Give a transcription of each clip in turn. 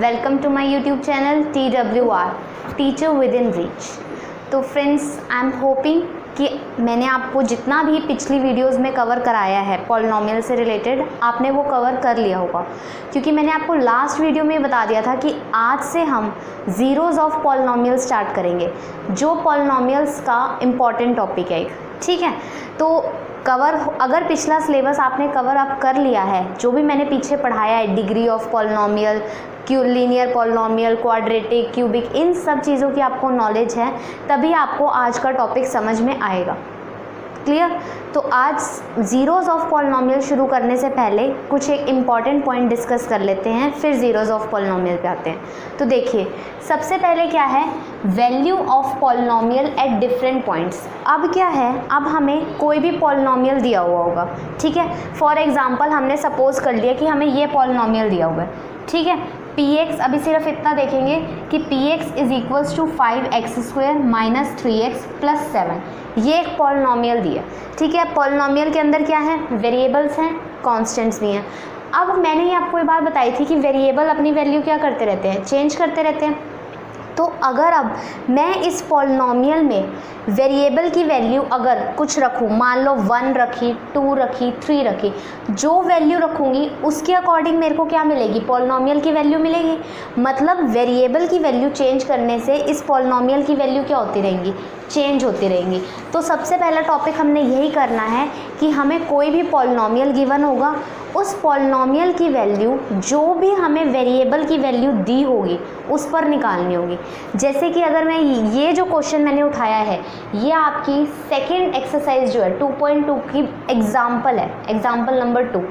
Welcome to my YouTube channel TWR teacher within reach. तो friends, I am hoping कि मैंने आपको जितना भी पिछली वीडियोस में कवर कराया है पॉलिनोमियल से रिलेटेड, आपने वो कवर कर लिया होगा, क्योंकि मैंने आपको लास्ट वीडियो में बता दिया था कि आज से हम ज़ीरोज़ ऑफ पॉलिनोमियल स्टार्ट करेंगे, जो पॉलिनोमियल्स का इम्पॉर्टेंट टॉपिक है। ठीक है, तो अगर पिछला सिलेबस आपने कवर अप कर लिया है, जो भी मैंने पीछे पढ़ाया है, degree of polynomial, linear polynomial, quadratic, cubic, इन सब चीज़ों की आपको नॉलेज है, तभी आपको आज का टॉपिक समझ में आएगा। क्लियर? तो आज ज़ीरोज़ ऑफ पॉलिनोमियल शुरू करने से पहले कुछ एक इम्पॉर्टेंट पॉइंट डिस्कस कर लेते हैं, फिर ज़ीरोज़ ऑफ पॉलिनोमियल पे आते हैं। तो देखिए, सबसे पहले क्या है, value of polynomial at different points. अब क्या है, अब हमें कोई भी पॉलिनोमियल दिया हुआ होगा, ठीक है। फॉर एग्जांपल हमने सपोज कर लिया कि हमें ये पॉलिनोमियल दिया हुआ है, ठीक है। px, अभी सिर्फ इतना देखेंगे कि px is equals to 5x² minus 3x plus 7, ये एक पॉलिनोमियल दिया, ठीक है। पॉलिनोमियल के अंदर क्या है, वेरिएबल्स हैं, कांस्टेंट्स भी हैं। अब मैंने ही आपको ये बात बताई थी कि वेरिएबल अपनी वैल्यू क्या करते रहते हैं, चेंज करते रहते हैं। तो अगर अब मैं इस पॉलिनोमियल में वेरिएबल की वैल्यू अगर कुछ रखूँ, मान लो 1 रखी, 2 रखी, 3 रखी, जो वैल्यू रखूँगी उसके अकॉर्डिंग मेरे को क्या मिलेगी, पॉलिनोमियल की वैल्यू मिलेगी। मतलब वेरिएबल की वैल्यू चेंज करने से इस पॉलिनोमियल की वैल्यू क्या होती रहेंगी, चेंज होती रहेंगी। तो सबसे पहला टॉपिक हमने यही करना है कि हमें कोई भी पॉलिनोमियल गिवन होगा, उस पॉलिनोमियल की वैल्यू जो भी हमें वेरिएबल की वैल्यू दी होगी उस पर निकालनी होगी। जैसे कि अगर मैं ये जो क्वेश्चन मैंने उठाया है, ये आपकी सेकंड एक्सरसाइज जो है 2.2 की एग्जाम्पल है, एग्जाम्पल नंबर 2।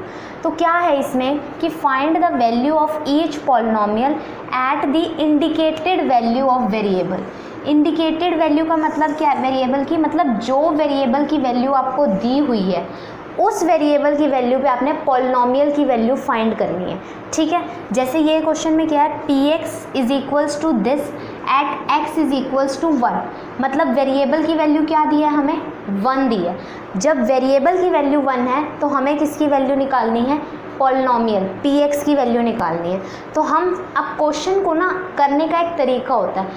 तो क्या है इसमें कि find the value of each polynomial at the indicated value of variable. Indicated value का मतलब क्या है, वेरिएबल की, मतलब जो वेरिएबल की वैल्यू आपको दी हुई है उस वेरिएबल की वैल्यू पे आपने पॉलिनोमियल की वैल्यू फाइंड करनी है, ठीक है। जैसे ये क्वेश्चन में क्या है, px is equals to this at x is equals to 1, मतलब वेरिएबल की वैल्यू क्या दी है, हमें 1 दी है। जब वेरिएबल की वैल्यू 1 है तो हमें किसकी वैल्यू निकालनी है, पॉलिनोमियल px की वैल्यू निकालनी है। तो हम अब क्वेश्चन को ना करने का एक तरीका होता है,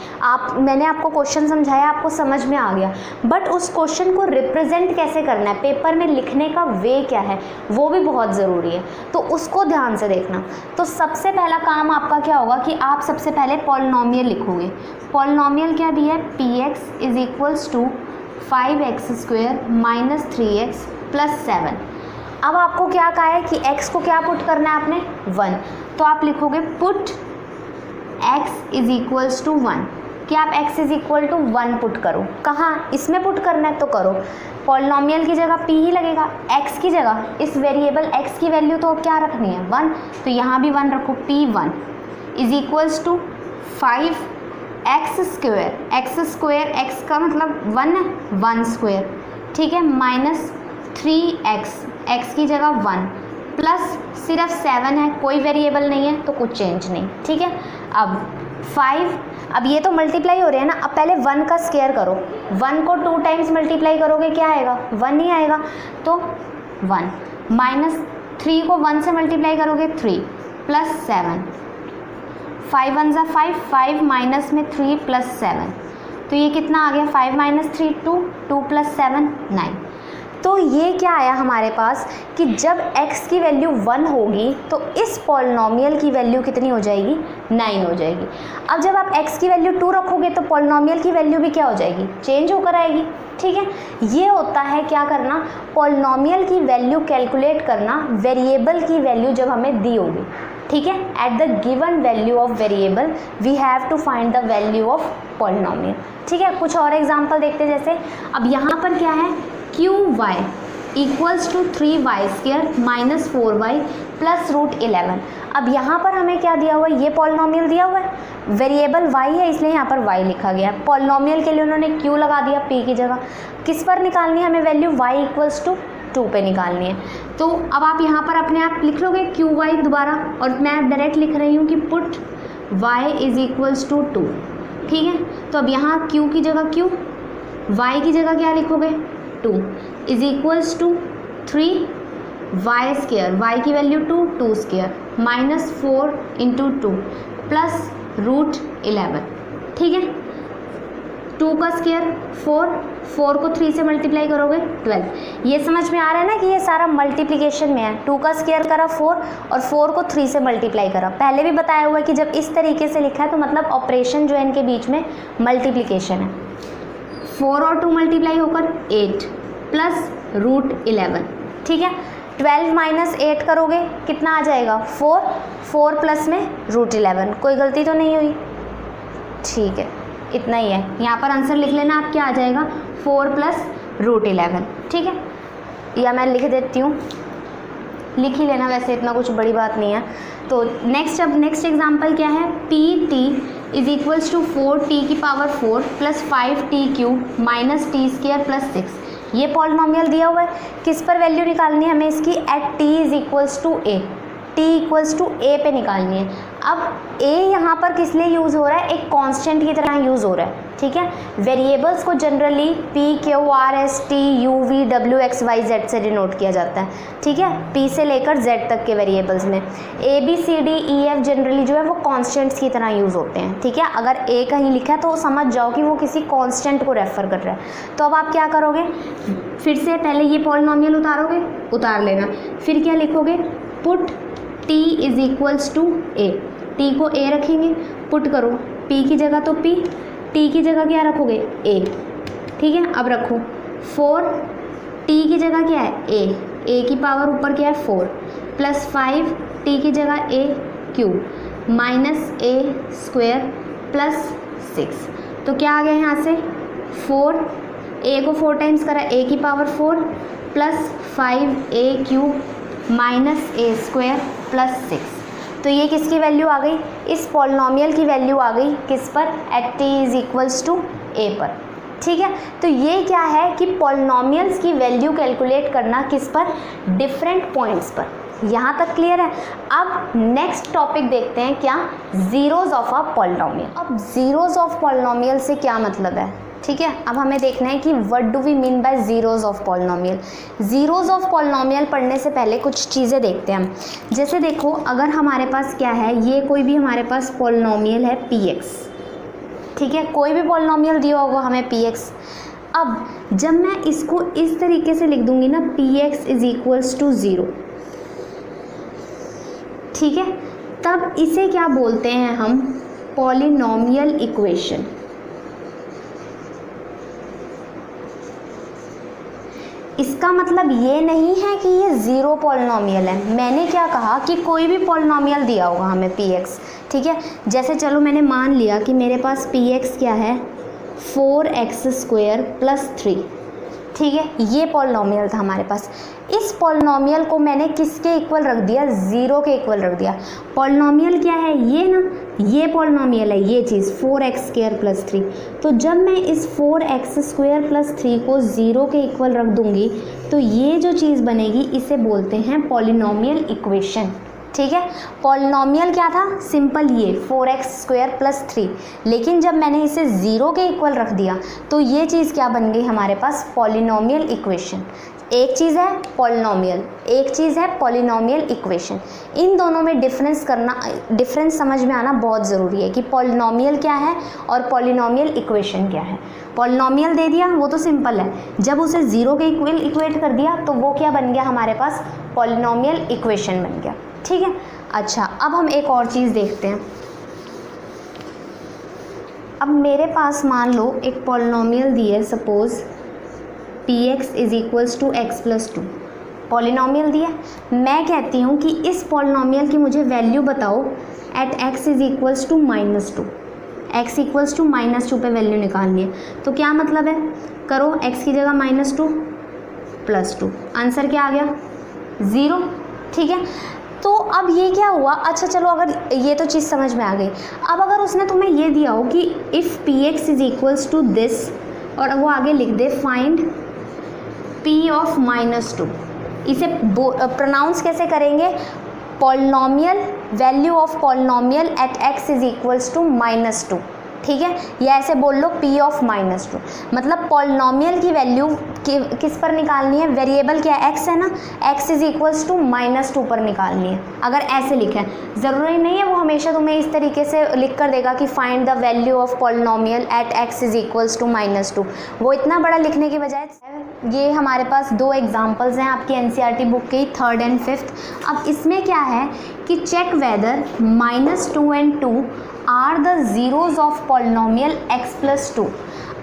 मैंने आपको क्वेश्चन समझाया, आपको समझ में आ गया, बट उस क्वेश्चन को रिप्रेजेंट कैसे करना है, पेपर में लिखने का वे क्या है, वो भी बहुत ज़रूरी है, तो उसको ध्यान से देखना। तो सबसे पहला काम आपका क्या होगा कि आप सबसे पहले पॉलिनोमियल लिखोगे। पॉलिनोमियल क्या दिया है, px is equals to 5x² minus 3x plus 7। अब आपको क्या कहा है कि x को क्या पुट करना है आपने, 1, तो आप लिखोगे put x is equals to 1, कि आप x is equal to 1 put करो। कहाँ, इसमें पुट करना है तो करो। पॉलिनोमियल की जगह p ही लगेगा, x की जगह इस वेरिएबल x की वैल्यू तो क्या रखनी है, 1, तो यहाँ भी 1 रखो। p1 is equals to 5x², x का मतलब 1 है, 1 स्क्वायर, ठीक है, माइनस 3x, x की जगह 1 प्लस सिर्फ 7 है, कोई वेरिएबल नहीं है तो कुछ चेंज नहीं, ठीक है। अब 5, अब ये तो मल्टीप्लाई हो रहे हैं ना, अब पहले 1 का स्क्वायर करो, 1 को 2 टाइम्स मल्टीप्लाई करोगे क्या आएगा, 1 ही आएगा, तो 1 माइनस 3 को 1 से मल्टीप्लाई करोगे 3 प्लस 7, 5 1 ज़ा 5, 5 माइनस में 3 प्लस 7, तो ये कितना आ गया, 5 माइनस 3 2, 2 प्लस 7 9। तो ये क्या आया हमारे पास कि जब x की वैल्यू 1 होगी तो इस पॉलिनोमियल की वैल्यू कितनी हो जाएगी, 9 हो जाएगी। अब जब आप x की वैल्यू 2 रखोगे तो पॉलिनोमियल की वैल्यू भी क्या हो जाएगी, चेंज होकर आएगी, ठीक है। ये होता है क्या करना, पॉलिनोमियल की वैल्यू कैलकुलेट करना, वेरिएबल की वैल्यू जब हमें दी होगी, ठीक है। At the given value of variable we have to find the value of polynomial, ठीक है। कुछ और एग्जांपल देखते हैं। जैसे अब यहाँ पर क्या है, qy equals to 3y² minus 4y plus √11। अब यहाँ पर हमें क्या दिया हुआ है, ये पॉलिनोमियल दिया हुआ है, वेरिएबल y है इसलिए यहाँ पर y लिखा गया। पॉलिनोमियल के लिए उन्होंने q लगा दिया p की जगह। किस पर निकालनी है हमें वैल्यू, y इक्वल्स टू 2 पे निकालनी है। तो अब आप यहाँ पर अपने आप लिख लोगे qy दोबारा, और मैं डायरेक्ट लिख रही हूँ कि put y is equals to 2, ठीक है। तो अब यहाँ q की जगह q, y की जगह क्या लिखोगे, 2 is equals to 3 y² y की value 2 2 square minus 4 into 2 plus root 11, ठीक है। 2 का स्क्वायर 4, 4 को 3 से मल्टीप्लाई करोगे 12। ये समझ में आ रहा है ना कि ये सारा मल्टीप्लिकेशन में है। 2 का स्क्वायर करा 4 और 4 को 3 से मल्टीप्लाई करा। पहले भी बताया हुआ है कि जब इस तरीके से लिखा है तो मतलब ऑपरेशन जो है इनके बीच में मल्टीप्लिकेशन है। 4 और 2 मल्टीप्लाई होकर 8 प्लस रूट 11, ठीक है। 12 माइनस 8 करोगे कितना आ जाएगा 4, 4 प्लस में रूट 11। कोई गलती तो नहीं हुई, ठीक है, इतना ही है। यहाँ पर आंसर लिख लेना आप, क्या आ जाएगा 4 प्लस रूट 11, ठीक है। या मैं लिख देती हूँ, लिख ही लेना, वैसे इतना कुछ बड़ी बात नहीं है। तो नेक्स्ट एग्जांपल क्या है, P T is equals to 4t की power 4 plus 5t cube minus T square plus 6। ये पॉलिनोमियल दिया हुआ है, किस पर वैल्यू निकालनी है हमें इसकी, at t is equals to A, t equals to A पे निकालनी है। अब a यहाँ पर किस लिए यूज़ हो रहा है, एक कांस्टेंट की तरह यूज़ हो रहा है, ठीक है। वेरिएबल्स को generally p q r s t u v w x y z से डिनोट किया जाता है, ठीक है। p से लेकर z तक के वेरिएबल्स में a b c d e f generally जो है वो कांस्टेंट्स की तरह यूज़ होते हैं, ठीक है। अगर a कहीं लिखा है तो समझ जाओ कि वो किसी कांस्टेंट को रेफर कर रहा है। तो अब आप क्या करोगे, फिर से पहले ये पॉलिनोमियल उतारोगे, उतार लेना, फिर क्या लिखोगे, put t is equals to A, t को a रखेंगे, पुट करो p की जगह तो p, t की जगह क्या रखोगे a, ठीक है। अब रखो 4, t की जगह क्या है a की पावर ऊपर क्या है 4 प्लस 5 t की जगह a cube minus a square plus 6। तो क्या आ गया यहाँ से 4, a को 4 टाइम्स करा a की power 4 plus 5a cube minus a square plus 6। तो ये किसकी वैल्यू आ गई, इस पॉलिनोमियल की वैल्यू आ गई किस पर, at t is equals to a पर, ठीक है। तो ये क्या है कि पॉलिनोमियल्स की वैल्यू कैलकुलेट करना किस पर, डिफरेंट पॉइंट्स पर। यहाँ तक क्लियर है। अब नेक्स्ट टॉपिक देखते हैं, क्या, ज़ीरोज़ ऑफ अ पॉलिनोमियल। अब ज़ीरोज़ ऑफ पॉलिनोमियल से क्या मतलब है, ठीक है। अब हमें देखना है कि what do we mean by zeros of polynomial. Zeros of polynomial पढ़ने से पहले कुछ चीज़ें देखते हैं हम। जैसे देखो, अगर हमारे पास क्या है, ये कोई भी हमारे पास पॉलिनोमियल है px, ठीक है, कोई भी पॉलिनोमियल दिया होगा हमें px। अब जब मैं इसको इस तरीके से लिख दूंगी ना, px इज इक्वल्स टू 0, ठीक है, तब इसे क्या बोलते हैं हम, पॉलिनोमियल इक्वेशन। इसका मतलब ये नहीं है कि ये ज़ीरो पॉलिनोमियल है। मैंने क्या कहा कि कोई भी पॉलिनोमियल दिया होगा हमें px, ठीक है। जैसे चलो मैंने मान लिया कि मेरे पास px क्या है 4x स्क्वायर प्लस 3, ठीक है, ये पॉलिनोमियल था हमारे पास। इस पॉलिनोमियल को मैंने किसके इक्वल रख दिया, 0 के इक्वल रख दिया। पॉलिनोमियल क्या है, ये ना, ये पॉलिनोमियल है, ये चीज़ 4x स्क्वायर प्लस 3। तो जब मैं इस 4x स्क्वायर प्लस 3 को 0 के इक्वल रख दूंगी तो ये जो चीज़ बनेगी इसे बोलते हैं पॉलिनोमियल इक्वेशन, ठीक है। पॉलिनोमियल क्या था, सिंपल ये 4x स्क्वायर प्लस 3, लेकिन जब मैंने इसे 0 के इक्वल रख दिया तो ये चीज़ क्या बन गई हमारे पास, पॉलिनोमियल इक्वेशन। एक चीज़ है पॉलिनोमियल, एक चीज़ है पॉलिनोमियल इक्वेशन। इन दोनों में डिफरेंस समझ में आना बहुत ज़रूरी है कि पॉलिनोमियल क्या है और पॉलिनोमियल इक्वेशन क्या है। पॉलिनोमियल दे दिया वो तो सिंपल है, जब उसे 0 के इक्वल इक्वेट कर दिया तो वो क्या बन गया हमारे पास, पॉलिनोमियल इक्वेशन बन गया, ठीक है। अच्छा, अब हम एक और चीज़ देखते हैं। अब मेरे पास मान लो एक पॉलिनोमियल दी है, suppose px is equals to x plus 2, polynomial दिया। मैं कहती हूँ कि इस पॉलिनोमियल की मुझे वैल्यू बताओ at x is equals to -2, x equals to -2 पे वैल्यू निकालनी है। तो क्या मतलब है, करो x की जगह -2 प्लस 2, आंसर क्या आ गया 0, ठीक है। तो अब ये क्या हुआ, अच्छा चलो, अगर ये तो चीज़ समझ में आ गई। अब अगर उसने तुम्हें ये दिया हो कि if px is equals to this, और वो आगे लिख दे फाइंड p ऑफ -2, इसे प्रोनाउंस कैसे करेंगे, polynomial, value of polynomial at x is equals to -2, ठीक है, या ऐसे बोल लो p ऑफ -2, मतलब पॉलिनॉमियल की वैल्यू किस पर निकालनी है, वेरिएबल क्या है x है ना, x इज इक्वल्स टू -2 पर निकालनी है। अगर ऐसे लिखें, ज़रूरी नहीं है वो हमेशा तुम्हें इस तरीके से लिख कर देगा कि find the value of polynomial at x is equals to -2, वो इतना बड़ा लिखने के बजाय ये हमारे पास दो एग्जांपल्स हैं आपकी एनसीईआरटी बुक की 3rd and 5th। अब इसमें क्या है कि check whether -2 and 2 are the zeros of polynomial x+2।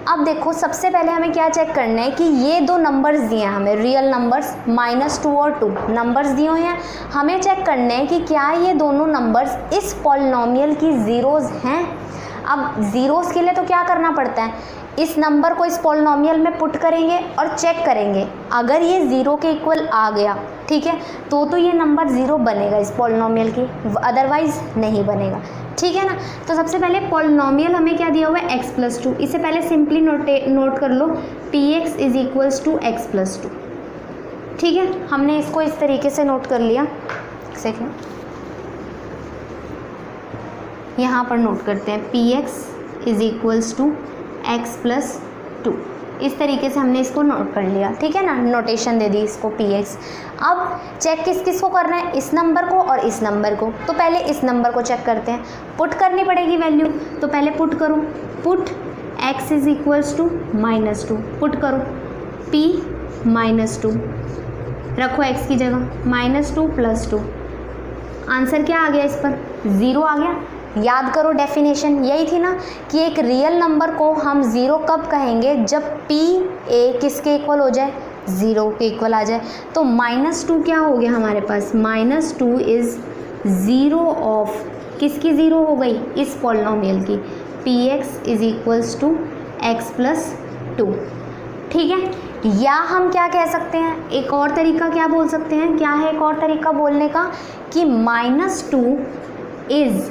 अब देखो सबसे पहले हमें क्या चेक करना है कि ये दो नंबर्स दिए हैं हमें, रियल नंबर्स -2 और 2 नंबर्स दिए हुए हैं, हमें चेक करना है कि क्या ये दोनों नंबर्स इस पॉलिनॉमियल की ज़ीरोज़ हैं। अब ज़ीरोज़ के लिए तो क्या करना पड़ता है, इस नंबर को इस पॉलिनॉमियल में पुट करेंगे और चेक करेंगे, अगर ये ज़ीरो के इक्वल आ गया, ठीक है, तो ये नंबर ज़ीरो बनेगा इस पॉलिनॉमियल की, अदरवाइज़ नहीं बनेगा, ठीक है ना। तो सबसे पहले पॉलिनॉमियल हमें क्या दिया हुआ है x+2, इसे पहले सिंपली नोट कर लो px is equals to x+2, ठीक है, हमने इसको इस तरीके से नोट कर लिया। सेकेंड यहाँ पर नोट करते हैं px is equals to x+2, इस तरीके से हमने इसको नोट कर लिया, ठीक है ना, नोटेशन दे दी इसको px। अब चेक किस को करना है, इस नंबर को और इस नंबर को, तो पहले इस नंबर को चेक करते हैं, पुट करनी पड़ेगी वैल्यू, तो पहले पुट करो, put x is equals to -2, put करो p -2, रखो x की जगह -2 + 2, आंसर क्या आ गया, इस पर 0 आ गया। याद करो डेफिनेशन यही थी ना कि एक रियल नंबर को हम ज़ीरो कब कहेंगे, जब p a किसके इक्वल हो जाए, 0 के इक्वल आ जाए। तो -2 क्या हो गया हमारे पास, -2 इज़ 0 ऑफ किसकी 0 हो गई, इस पॉलिनॉमियल की, px is equals to x+2, ठीक है। या हम क्या कह सकते हैं, एक और तरीका क्या बोल सकते हैं, क्या है एक और तरीका बोलने का कि -2 इज़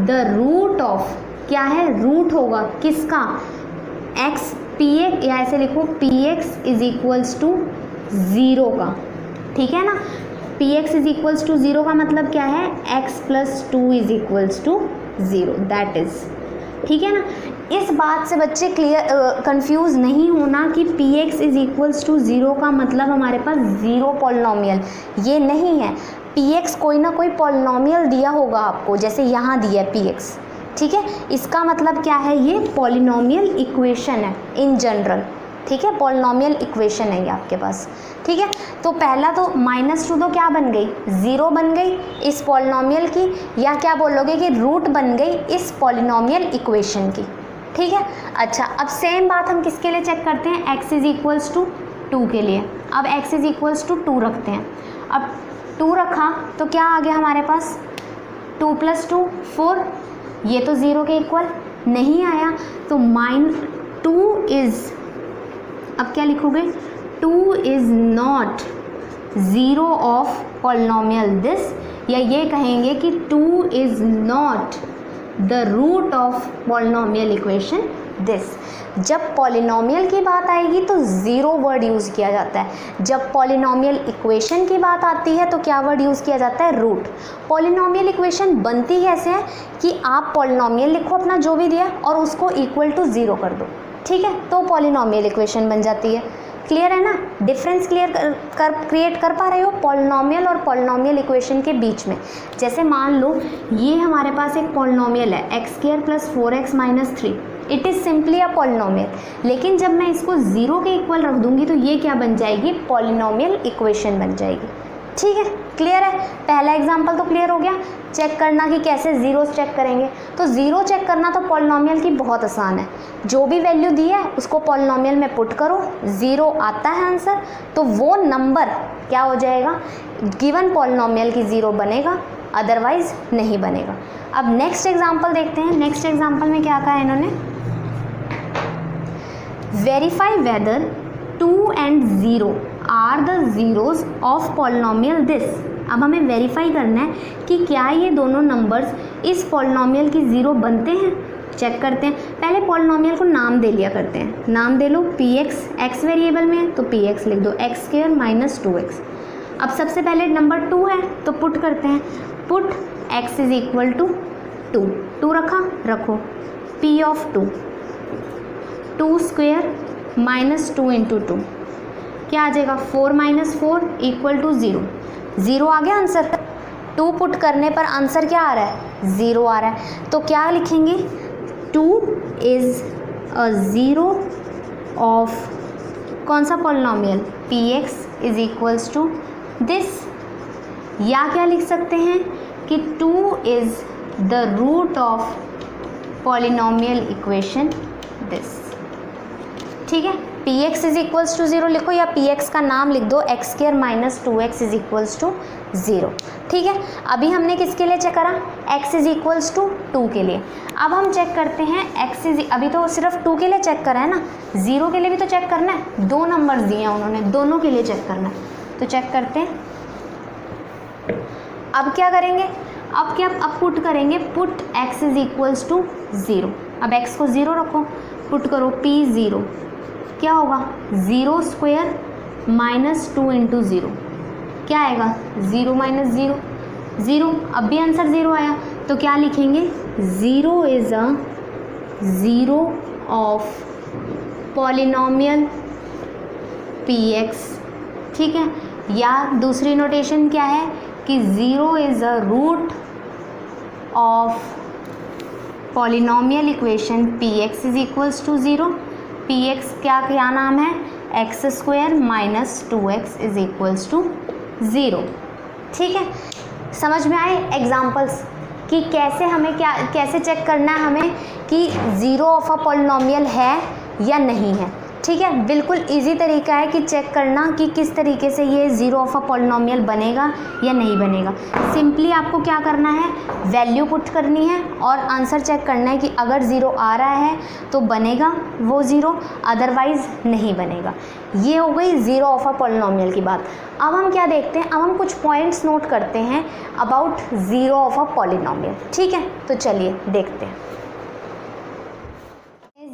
द रूट ऑफ, क्या है, रूट होगा किसका, x px, या ऐसे लिखो px इज इक्वल्स टू 0 का, ठीक है ना, px इज इक्वल्स टू 0 का मतलब क्या है, x+2 is equals to 0, that is, ठीक है ना। इस बात से बच्चे कंफ्यूज नहीं होना कि px इज इक्वल्स टू 0 का मतलब हमारे पास ज़ीरो पॉलिनॉमियल, ये नहीं है। px कोई ना कोई पॉलिनॉमियल दिया होगा आपको, जैसे यहाँ दिया है px, ठीक है, इसका मतलब क्या है, ये पॉलिनॉमियल इक्वेशन है इन जनरल, ठीक है, पॉलिनॉमियल इक्वेशन है ये आपके पास, ठीक है। तो पहला तो -2 तो क्या बन गई, 0 बन गई इस पॉलिनॉमियल की, या क्या बोलोगे कि रूट बन गई इस पॉलिनॉमियल इक्वेशन की, ठीक है। अच्छा, अब सेम बात हम किसके लिए चेक करते हैं, x इज इक्वल्स टू 2 के लिए। अब x इज इक्वल्स टू 2 रखते हैं, अब 2 रखा तो क्या आ गया हमारे पास, 2 + 2 4, ये तो 0 के इक्वल नहीं आया, तो -2 इज़, अब क्या लिखोगे, 2 is not 0 of polynomial this, या ये कहेंगे कि 2 is not the root of polynomial equation this. जब पॉलिनॉमियल की बात आएगी तो ज़ीरो वर्ड यूज़ किया जाता है, जब पॉलिनॉमियल इक्वेशन की बात आती है तो क्या वर्ड यूज़ किया जाता है, रूट। पॉलिनॉमियल इक्वेशन बनती कैसे है कि आप पॉलिनॉमियल लिखो अपना जो भी दिया और उसको इक्वल टू 0 कर दो, ठीक है, तो पॉलिनॉमियल इक्वेशन बन जाती है। क्लियर है ना, डिफरेंस क्रिएट कर पा रहे हो पॉलिनॉमियल और पॉलिनॉमियल इक्वेशन के बीच में। जैसे मान लो ये हमारे पास एक पॉलिनॉमियल है x² + 4x - 3, it is simply a polynomial, लेकिन जब मैं इसको 0 के इक्वल रख दूंगी तो ये क्या बन जाएगी, पॉलिनॉमियल इक्वेशन बन जाएगी, ठीक है। क्लियर है, पहला एग्जाम्पल तो क्लियर हो गया। चेक करना कि कैसे ज़ीरोस चेक करेंगे, तो ज़ीरो चेक करना तो पॉलिनॉमियल की बहुत आसान है, जो भी वैल्यू दी है उसको पॉलिनॉमियल में पुट करो, 0 आता है आंसर, तो वो नंबर क्या हो जाएगा, गिवन पॉलिनॉमियल की 0 बनेगा, अदरवाइज नहीं बनेगा। अब नेक्स्ट एग्जाम्पल देखते हैं। नेक्स्ट एग्जाम्पल में क्या कहा है इन्होंने, verify whether 2 and 0 are the zeros of polynomial this. अब हमें वेरीफाई करना है कि क्या ये दोनों नंबर्स इस पॉलिनॉमियल की 0 बनते हैं। चेक करते हैं, पहले पॉलिनॉमियल को नाम दे लिया करते हैं, नाम दे लो px, x वेरिएबल में है तो px लिख दो, x² - 2x। अब सबसे पहले नंबर 2 है तो पुट करते हैं, put x is equal to 2 रखा, रखो p of 2, 2 square minus 2 into 2 क्या आ जाएगा 4 माइनस 4 इक्वल टू 0, 0 आ गया आंसर। 2 पुट करने पर आंसर क्या आ रहा है 0 आ रहा है। तो क्या लिखेंगे 2 इज़ अ ज़ीरो ऑफ कौन सा polynomial px is equals to this, या क्या लिख सकते हैं कि 2 is the root of polynomial equation this. ठीक है, px इज इक्वल्स टू 0 लिखो या px का नाम लिख दो x square minus 2x is equals to 0। ठीक है, अभी हमने किसके लिए चेक करा x इज इक्वल्स टू 2 के लिए। अब हम चेक करते हैं x इज, अभी तो सिर्फ 2 के लिए चेक करा है ना, 0 के लिए भी तो चेक करना है, 2 नंबर्स दिए हैं उन्होंने, दोनों के लिए चेक करना है। तो चेक करते हैं। अब क्या करेंगे, अब पुट करेंगे, put x is equals to 0। अब x को 0 रखो, पुट करो p 0, क्या होगा 0 स्क्वायर माइनस 2 इंटू 0 क्या आएगा 0 माइनस 0, 0। अब भी आंसर 0 आया, तो क्या लिखेंगे 0 is a zero of polynomial px। ठीक है, या दूसरी नोटेशन क्या है कि 0 is a root of polynomial equation px is equals to 0। px क्या नाम है x square minus 2x is equals to 0। ठीक है, समझ में आए एग्जाम्पल्स कि कैसे हमें कैसे चेक करना है हमें कि ज़ीरो ऑफ अ पॉलिनॉमियल है या नहीं है। ठीक है, बिल्कुल इजी तरीका है कि चेक करना कि किस तरीके से ये ज़ीरो ऑफ अ पॉलिनॉमियल बनेगा या नहीं बनेगा। सिंपली आपको क्या करना है, वैल्यू पुट करनी है और आंसर चेक करना है कि अगर ज़ीरो आ रहा है तो बनेगा वो ज़ीरो, अदरवाइज़ नहीं बनेगा। ये हो गई ज़ीरो ऑफ अ पॉलिनॉमियल की बात। अब हम क्या देखते हैं, अब हम कुछ पॉइंट्स नोट करते हैं about zero of a polynomial. ठीक है, तो चलिए देखते हैं।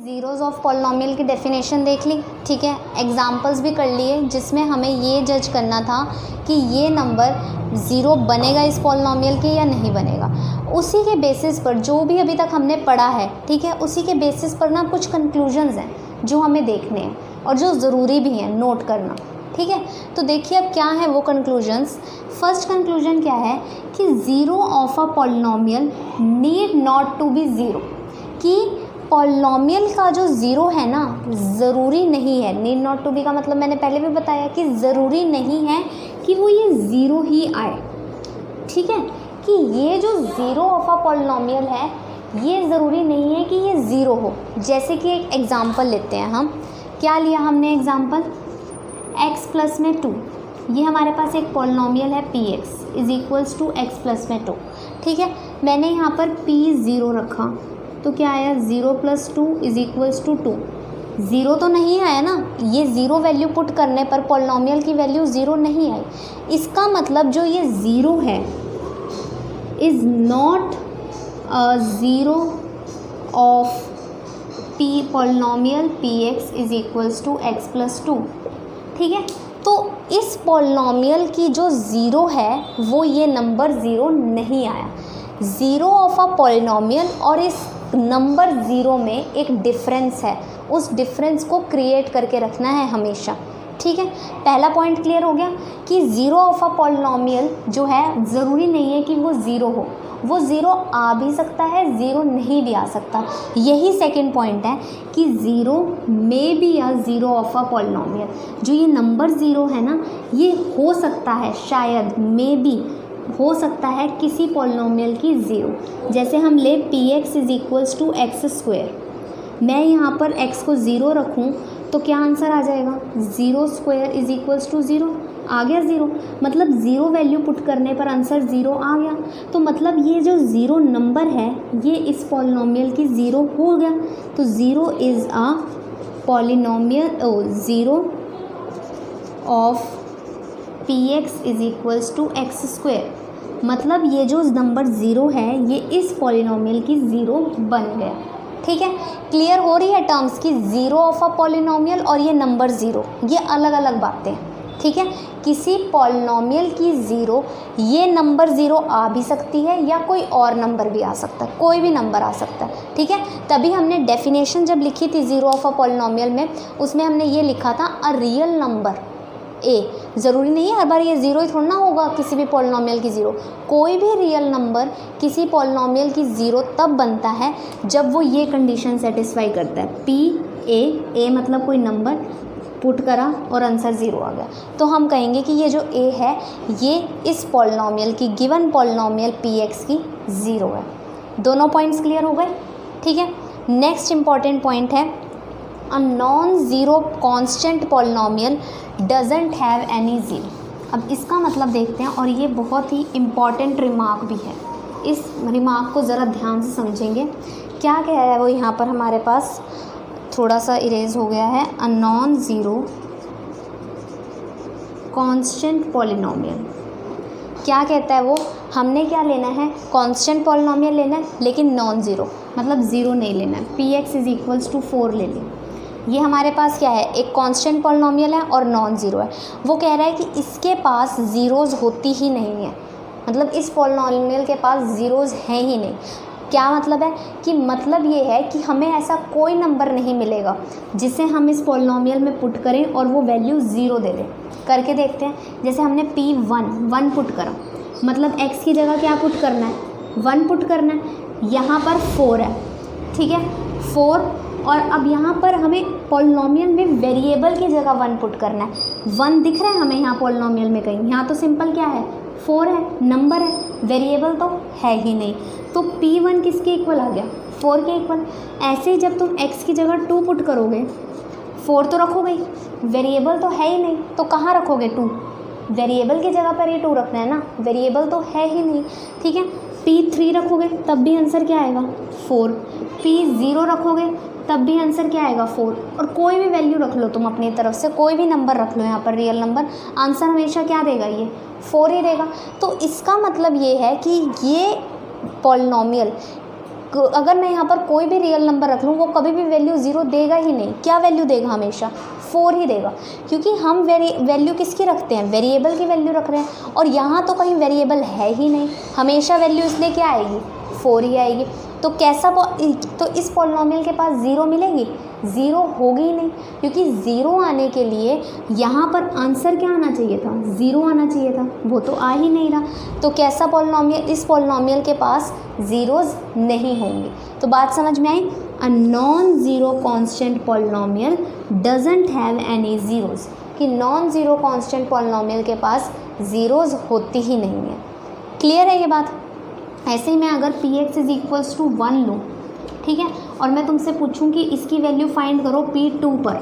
ज़ीरोज़ ऑफ पॉलिनॉमियल की डेफिनेशन देख ली। ठीक है, एग्जांपल्स भी कर लिए जिसमें हमें ये जज करना था कि ये नंबर ज़ीरो बनेगा इस पॉलिनॉमियल के या नहीं बनेगा। उसी के बेसिस पर जो भी अभी तक हमने पढ़ा है, ठीक है, उसी के बेसिस पर ना कुछ कंक्लूजन्स हैं जो हमें देखने हैं और जो ज़रूरी भी हैं नोट करना। ठीक है, तो देखिए अब क्या है वो कंक्लूजन्स। फर्स्ट कंक्लूजन क्या है कि zero of a polynomial need not to be zero, कि पॉलिनॉमियल का जो ज़ीरो है ना ज़रूरी नहीं है। नीड नॉट टू बी का मतलब मैंने पहले भी बताया कि ज़रूरी नहीं है कि वो ये ज़ीरो ही आए। ठीक है, कि ये जो ज़ीरो ऑफ अ पॉलिनॉमियल है ये ज़रूरी नहीं है कि ये ज़ीरो हो। जैसे कि एक एग्ज़ाम्पल लेते हैं हम, क्या लिया हमने एग्ज़ाम्पल, x प्लस में 2, ये हमारे पास एक पॉलिनॉमियल है px is equals to x plus में 2। ठीक है, मैंने यहाँ पर p 0 रखा तो क्या आया 0 plus 2 is equals to 2। Zero तो नहीं आया ना, ये ज़ीरो वैल्यू पुट करने पर पॉलिनॉमियल की वैल्यू ज़ीरो नहीं आई। इसका मतलब जो ये ज़ीरो है is not a zero of p polynomial px is equals to x plus 2। ठीक है, तो इस पॉलिनॉमियल की जो ज़ीरो है वो ये नंबर ज़ीरो नहीं आया। ज़ीरो ऑफ अ पॉलिनॉमियल और इस नंबर ज़ीरो में एक डिफरेंस है, उस डिफरेंस को क्रिएट करके रखना है हमेशा। ठीक है, पहला पॉइंट क्लियर हो गया कि ज़ीरो ऑफ अ पॉलिनॉमियल जो है ज़रूरी नहीं है कि वो ज़ीरो हो, वो ज़ीरो आ भी सकता है, ज़ीरो नहीं भी आ सकता। यही सेकंड पॉइंट है कि ज़ीरो मे बी या ज़ीरो ऑफ अ पॉलिनॉमियल, जो ये नंबर ज़ीरो है ना ये हो सकता है, शायद मे बी हो सकता है किसी पॉलिनॉमियल की ज़ीरो। जैसे हम ले px is equals to x square, मैं यहाँ पर x को 0 रखूँ तो क्या आंसर आ जाएगा 0 स्क्वायर इज़ इक्वल्स टू 0, आ गया 0। मतलब ज़ीरो वैल्यू पुट करने पर आंसर 0 आ गया। तो मतलब ये जो ज़ीरो नंबर है ये इस पॉलिनॉमियल की ज़ीरो हो गया। तो 0 is a polynomial, zero of px is equals to x square. मतलब ये जो नंबर ज़ीरो है ये इस पॉलिनॉमियल की ज़ीरो बन गया। ठीक है, क्लियर हो रही है टर्म्स की ज़ीरो ऑफ अ पॉलिनॉमियल और ये नंबर ज़ीरो, ये अलग अलग बातें हैं। ठीक है, किसी पॉलिनॉमियल की ज़ीरो, ये नंबर ज़ीरो आ भी सकती है या कोई और नंबर भी आ सकता है, कोई भी नंबर आ सकता है, ठीक है। तभी हमने डेफिनेशन जब लिखी थी ज़ीरो ऑफ अ पॉलिनॉमियल में, उसमें हमने ये लिखा था अ रियल नंबर ए। ज़रूरी नहीं है हर बार ये ज़ीरो ही थोड़ा ना होगा किसी भी पॉलिनॉमियल की ज़ीरो, कोई भी रियल नंबर किसी पॉलिनॉमियल की ज़ीरो तब बनता है जब वो ये कंडीशन सेटिस्फाई करता है, पी ए मतलब कोई नंबर पुट करा और आंसर ज़ीरो आ गया, तो हम कहेंगे कि ये जो ए है ये इस पॉलिनॉमियल की, गिवन पॉलिनॉमियल पी एक्स की ज़ीरो है। दोनों पॉइंट्स क्लियर हो गए, ठीक है। नेक्स्ट इंपॉर्टेंट पॉइंट है अ non zero constant polynomial doesn't have any zero. अब इसका मतलब देखते हैं, और ये बहुत ही इम्पॉर्टेंट रिमार्क भी है, इस रिमार्क को ज़रा ध्यान से समझेंगे। क्या कह रहा है वो यहाँ पर, हमारे पास थोड़ा सा इरेज हो गया है, अ नॉन ज़ीरो कांस्टेंट पॉलिनॉमियल। क्या कहता है वो, हमने क्या लेना है, कांस्टेंट पॉलिनॉमियल लेना है, लेकिन नॉन ज़ीरो, मतलब ज़ीरो नहीं लेना है। P x is equals to 4 ले लें। ये हमारे पास क्या है, एक कांस्टेंट पॉलिनॉमियल है और नॉन ज़ीरो है। वो कह रहा है कि इसके पास ज़ीरोज़ होती ही नहीं है, मतलब इस पॉलिनॉमियल के पास ज़ीरोज़ हैं ही नहीं। क्या मतलब है कि मतलब ये है कि हमें ऐसा कोई नंबर नहीं मिलेगा जिसे हम इस पॉलिनॉमियल में पुट करें और वो वैल्यू ज़ीरो दे दें। करके देखते हैं, जैसे हमने P1 पुट करा, मतलब x की जगह क्या पुट करना है, 1 पुट करना है। यहाँ पर 4 है, ठीक है, 4, और अब यहाँ पर हमें पॉलिनॉमियल में वेरिएबल की जगह 1 पुट करना है। 1 दिख रहा है हमें यहाँ पॉलिनॉमियल में कहीं, यहाँ तो सिंपल क्या है, 4 है, नंबर है, वेरिएबल तो है ही नहीं। तो P1 किसके इक्वल आ गया, 4 के इक्वल। ऐसे ही जब तुम x की जगह 2 पुट करोगे, 4 तो रखोगे ही, वेरिएबल तो है ही नहीं, तो कहाँ रखोगे 2, वेरिएबल की जगह पर ये 2 रखना है ना, वेरिएबल तो है ही नहीं, ठीक है। P3 रखोगे तब भी आंसर क्या आएगा, 4। P0 रखोगे तब भी आंसर क्या आएगा, 4। और कोई भी वैल्यू रख लो तुम अपनी तरफ से, कोई भी नंबर रख लो यहाँ पर, रियल नंबर, आंसर हमेशा क्या देगा, ये 4 ही देगा। तो इसका मतलब ये है कि ये पॉलिनॉमियल, अगर मैं यहाँ पर कोई भी रियल नंबर रख लूँ, वो कभी भी वैल्यू ज़ीरो देगा ही नहीं। क्या वैल्यू देगा, हमेशा 4 ही देगा, क्योंकि हम वैल्यू किसकी रखते हैं, वेरिएबल की वैल्यू रख रहे हैं, और यहाँ तो कहीं वेरिएबल है ही नहीं, हमेशा वैल्यू इसलिए क्या आएगी, 4 ही आएगी। तो कैसा तो इस पॉलिनॉमियल के पास ज़ीरो मिलेगी, ज़ीरो होगी ही नहीं, क्योंकि ज़ीरो आने के लिए यहाँ पर आंसर क्या आना चाहिए था, ज़ीरो आना चाहिए था, वो तो आ ही नहीं रहा। तो कैसा पॉलिनॉमियल, इस पॉलिनॉमियल के पास ज़ीरोज़ नहीं होंगे। तो बात समझ में आई, a non zero constant polynomial doesn't have any zeros, कि नॉन ज़ीरो कांस्टेंट पॉलिनॉमियल के पास ज़ीरोज़ होती ही नहीं है। क्लियर है ये बात। ऐसे ही मैं अगर Px इज़ इक्वल्स टू 1 लूँ, ठीक है, और मैं तुमसे पूछूं कि इसकी वैल्यू फाइंड करो P2 पर,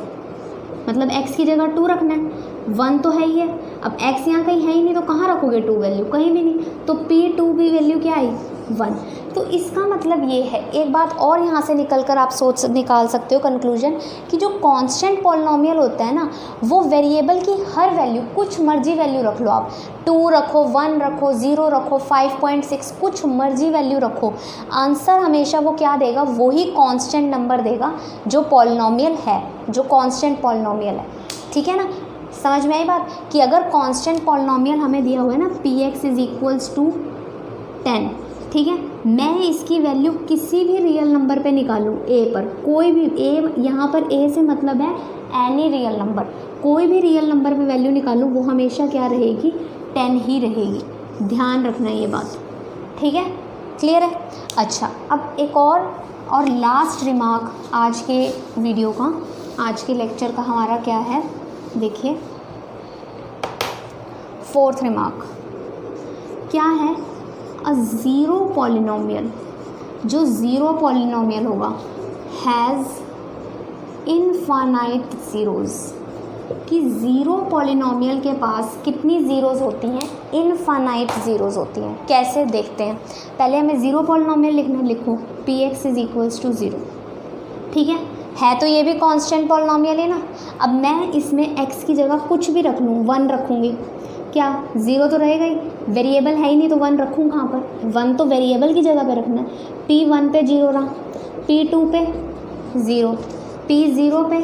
मतलब x की जगह 2 रखना है, 1 तो है ही है, अब x यहाँ कहीं है ही नहीं, तो कहाँ रखोगे 2 वैल्यू, कहीं भी नहीं, तो P2 की वैल्यू क्या आई, 1। तो इसका मतलब ये है, एक बात और यहाँ से निकल कर आप निकाल सकते हो कंक्लूजन, कि जो कांस्टेंट पॉलिनॉमियल होता है ना, वो वेरिएबल की हर वैल्यू, कुछ मर्जी वैल्यू रख लो आप, 2 रखो, 1 रखो, 0 रखो, 5.6, कुछ मर्जी वैल्यू रखो, आंसर हमेशा वो क्या देगा, वही कांस्टेंट नंबर देगा जो पॉलिनॉमियल है, जो कांस्टेंट पॉलिनॉमियल है, ठीक है ना। समझ में आई बात, कि अगर कांस्टेंट पॉलिनॉमियल हमें दिया हुआ है ना, Px इज़ इक्वल्स टू 10, ठीक है, मैं इसकी वैल्यू किसी भी रियल नंबर पे निकालूँ, a पर, कोई भी a, यहाँ पर a से मतलब है एनी रियल नंबर, कोई भी रियल नंबर पे वैल्यू निकालूँ, वो हमेशा क्या रहेगी, 10 ही रहेगी। ध्यान रखना ये बात, ठीक है, क्लियर है। अच्छा, अब एक और लास्ट रिमार्क आज के वीडियो का, आज के लेक्चर का हमारा क्या है, देखिए 4th रिमार्क क्या है, अ ज़ीरो पॉलिनॉमियल, जो ज़ीरो पॉलिनॉमियल होगा, हैज़ इनफाइनाइट ज़ीरोज़, कि ज़ीरो पॉलिनॉमियल के पास कितनी ज़ीरोज़ होती हैं, इनफाइनाइट ज़ीरोज़ होती हैं। कैसे देखते हैं, पहले हमें ज़ीरो पॉलिनॉमियल लिखना, लिखो Px इज़ इक्वल्स टू 0, ठीक है तो ये भी कांस्टेंट पॉलिनॉमियल है ना। अब मैं इसमें x की जगह कुछ भी रख लूँ, 1 रखूँगी, क्या 0 तो रहेगा ही, वेरिएबल है ही नहीं, तो 1 रखूँ कहाँ पर, 1 तो वेरिएबल की जगह पे रखना है। P1 पे 0 रहा, P2 पे 0, P0 पे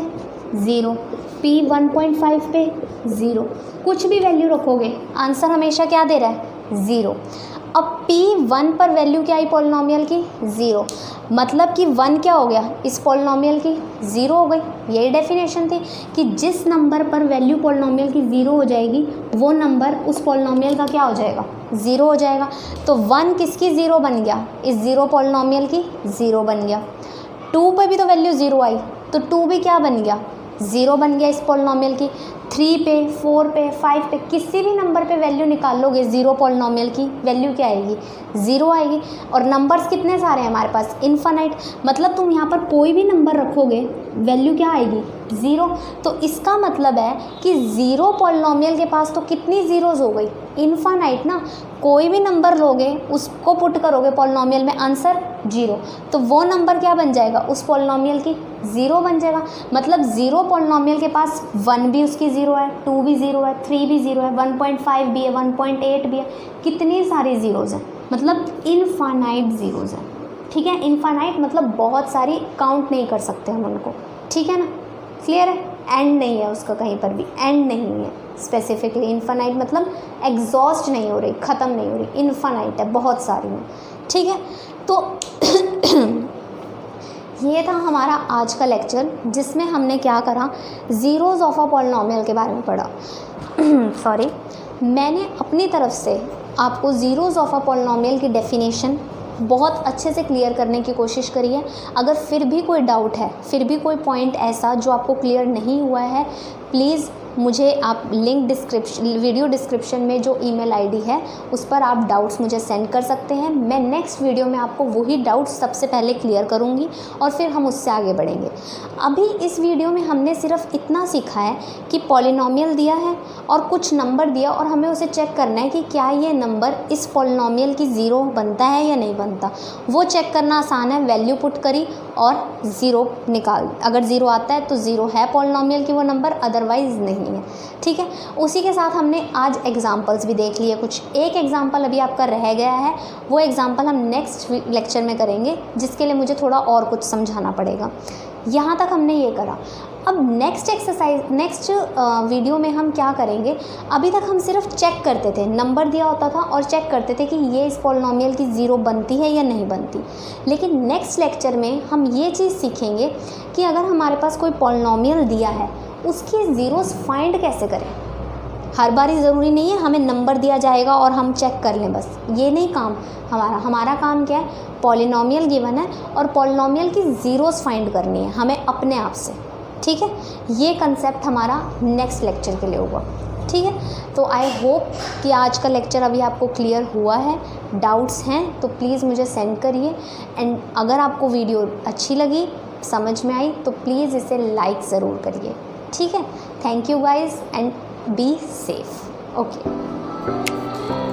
0, P1.5 पे 0, कुछ भी वैल्यू रखोगे आंसर हमेशा क्या दे रहा है, 0। अब P1 पर वैल्यू क्या आई पॉलिनॉमियल की, 0, मतलब कि 1 क्या हो गया इस पॉलिनॉमियल की, 0 हो गई। यही डेफिनेशन थी कि जिस नंबर पर वैल्यू पॉलिनॉमियल की 0 हो जाएगी वो नंबर उस पॉलिनॉमियल का क्या हो जाएगा, 0 हो जाएगा। तो 1 किसकी 0 बन गया, इस 0 पॉलिनॉमियल की 0 बन गया। 2 पे भी तो वैल्यू 0 आई तो 2 भी क्या बन गया, 0 बन गया इस पॉलिनॉमियल की। 3 पे, 4 पे, 5 पे किसी भी नंबर पे वैल्यू निकाल लोगे 0 पॉलिनॉमियल की वैल्यू क्या आएगी, 0 आएगी। और नंबर्स कितने सारे हैं हमारे पास, इनफाइनाइट, मतलब तुम यहाँ पर कोई भी नंबर रखोगे वैल्यू क्या आएगी, 0। तो इसका मतलब है कि 0 पॉलिनॉमियल के पास तो कितनी ज़ीरोज़ हो गई, इनफाइनाइट ना। कोई भी नंबर लोगे उसको पुट करोगे पॉलिनॉमियल में, आंसर 0, तो वो नंबर क्या बन जाएगा उस पॉलिनॉमियल की 0 बन जाएगा। मतलब 0 पॉलिनॉमियल के पास 1 भी उसकी 0 है, 2 भी 0 है, 3 भी 0 है, 1.5 भी है, 1.8 भी है, कितनी सारी ज़ीरोज़ हैं, मतलब इनफाइनाइट ज़ीरोज़ हैं। ठीक है, इनफाइनाइट मतलब बहुत सारी, काउंट नहीं कर सकते हम उनको, ठीक है ना, क्लियर है। एंड नहीं है उसका, कहीं पर भी एंड नहीं है स्पेसिफिकली। इनफाइनाइट मतलब एग्जॉस्ट नहीं हो रही, ख़त्म नहीं हो रही, इनफाइनाइट है, बहुत सारी हैं, ठीक है। तो ये था हमारा आज का लेक्चर जिसमें हमने क्या करा, ज़ीरोज़ ऑफ अ पॉलिनॉमियल के बारे में पढ़ा। सॉरी, मैंने अपनी तरफ से आपको ज़ीरोज़ ऑफ अ पॉलिनॉमियल की डेफिनेशन बहुत अच्छे से क्लियर करने की कोशिश करी है। अगर फिर भी कोई डाउट है, फिर भी कोई पॉइंट ऐसा जो आपको क्लियर नहीं हुआ है, प्लीज़ मुझे आप लिंक वीडियो डिस्क्रिप्शन में जो ईमेल आईडी है उस पर आप डाउट्स मुझे सेंड कर सकते हैं। मैं नेक्स्ट वीडियो में आपको वही डाउट्स सबसे पहले क्लियर करूंगी और फिर हम उससे आगे बढ़ेंगे। अभी इस वीडियो में हमने सिर्फ इतना सीखा है कि पॉलिनॉमियल दिया है और कुछ नंबर दिया और हमें उसे चेक करना है कि क्या ये नंबर इस पॉलिनॉमियल की 0 बनता है या नहीं बनता। वो चेक करना आसान है, वैल्यू पुट करी और 0 निकाल, अगर 0 आता है तो 0 है पॉलिनॉमियल की वो नंबर, अदरवाइज़ नहीं है, ठीक है। उसी के साथ हमने आज एग्जांपल्स भी देख लिए कुछ। एक एग्जांपल अभी आपका रह गया है, वो एग्जांपल हम नेक्स्ट लेक्चर में करेंगे, जिसके लिए मुझे थोड़ा और कुछ समझाना पड़ेगा। यहाँ तक हमने ये करा। अब नेक्स्ट एक्सरसाइज, नेक्स्ट वीडियो में हम क्या करेंगे, अभी तक हम सिर्फ चेक करते थे, नंबर दिया होता था और चेक करते थे कि ये इस पॉलिनॉमियल की 0 बनती है या नहीं बनती। लेकिन नेक्स्ट लेक्चर में हम ये चीज़ सीखेंगे कि अगर हमारे पास कोई पॉलिनॉमियल दिया है उसकी ज़ीरोज़ फाइंड कैसे करें। हर बारी ज़रूरी नहीं है हमें नंबर दिया जाएगा और हम चेक कर लें, बस ये नहीं काम हमारा काम क्या है, पॉलिनॉमियल गिवन है और पॉलिनॉमियल की ज़ीरोज़ फाइंड करनी है हमें अपने आप से, ठीक है। ये कंसेप्ट हमारा नेक्स्ट लेक्चर के लिए होगा, ठीक है। तो आई होप कि आज का लेक्चर अभी आपको क्लियर हुआ है। डाउट्स हैं तो प्लीज़ मुझे सेंड करिए। एंड अगर आपको वीडियो अच्छी लगी, समझ में आई, तो प्लीज़ इसे लाइक ज़रूर करिए, ठीक है। Thank you guys and be safe, okay.